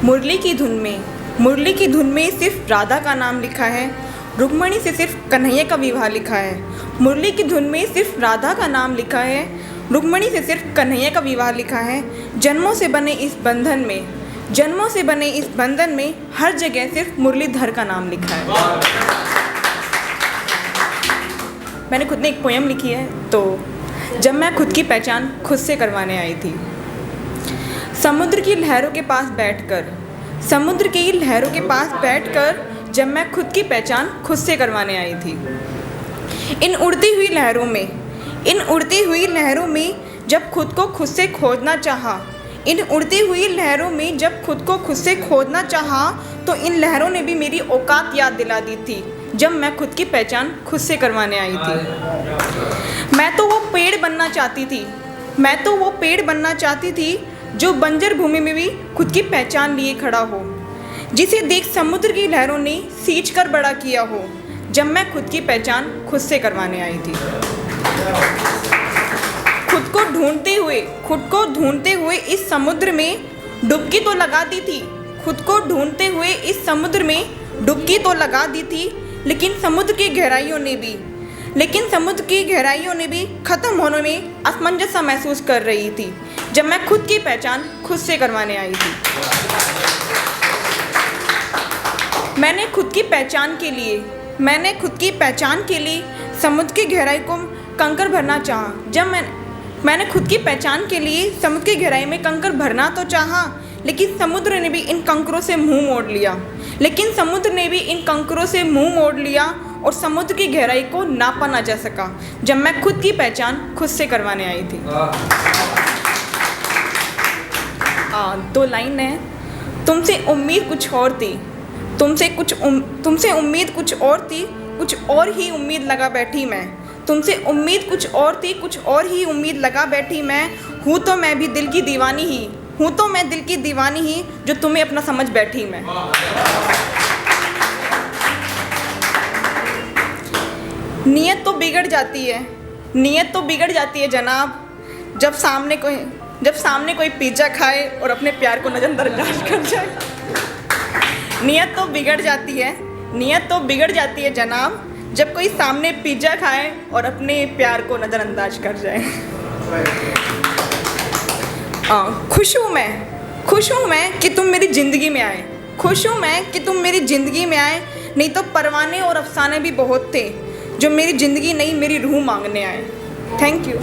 मुरली की धुन में सिर्फ राधा का नाम लिखा है, रुक्मणी से सिर्फ कन्हैया का विवाह लिखा है। मुरली की धुन में सिर्फ राधा का नाम लिखा है, रुक्मणी से सिर्फ कन्हैया का विवाह लिखा है। जन्मों से बने इस बंधन में हर जगह सिर्फ मुरलीधर का नाम लिखा है। मैंने खुद ने एक पोयम लिखी है। तो जब मैं खुद की पहचान खुद से करवाने आई थी, समुद्र की लहरों के पास बैठकर जब मैं खुद की पहचान खुद से करवाने आई थी। इन उड़ती हुई लहरों में जब खुद को खुद से खोजना चाहा, तो इन लहरों ने भी मेरी औकात याद दिला दी थी जब मैं खुद की पहचान खुद से करवाने आई थी। मैं तो वो पेड़ बनना चाहती थी जो बंजर भूमि में भी खुद की पहचान लिए खड़ा हो, जिसे देख समुद्र की लहरों ने सींच कर बड़ा किया हो, जब मैं खुद की पहचान खुद से करवाने आई थी। खुद को ढूंढते हुए इस समुद्र में डुबकी तो लगा दी थी, लेकिन समुद्र की गहराइयों ने भी खत्म होने में असमंजस सा महसूस कर रही थी, जब मैं खुद की पहचान खुद से करवाने आई थी। मैंने खुद की पहचान के लिए समुद्र की गहराई को कंकर भरना चाहा। मैंने खुद की पहचान के लिए समुद्र की गहराई में कंकर भरना तो चाहा, लेकिन समुद्र ने भी इन कंकरों से मुंह मोड़ लिया और समुद्र की गहराई को नापा ना जा सका, जब मैं खुद की पहचान खुद से करवाने आई थी। 2 लाइन है। तुमसे उम्मीद कुछ और थी, कुछ और ही उम्मीद लगा बैठी मैं। तुमसे उम्मीद कुछ और थी, कुछ और ही उम्मीद लगा बैठी मैं। हूँ तो मैं दिल की दीवानी ही जो तुम्हें अपना समझ बैठी मैं। नीयत तो बिगड़ जाती है जनाब, जब सामने कोई पिज्जा खाए और अपने प्यार को नज़रअंदाज कर जाए। नीयत तो बिगड़ जाती है जनाब, जब कोई सामने पिज्जा खाए और अपने प्यार को नज़रअंदाज कर जाए। खुश हूँ मैं कि तुम मेरी ज़िंदगी में आए, नहीं तो परवाने और अफसाने भी बहुत थे जो मेरी ज़िंदगी नहीं मेरी रूह मांगने आए। Thank you.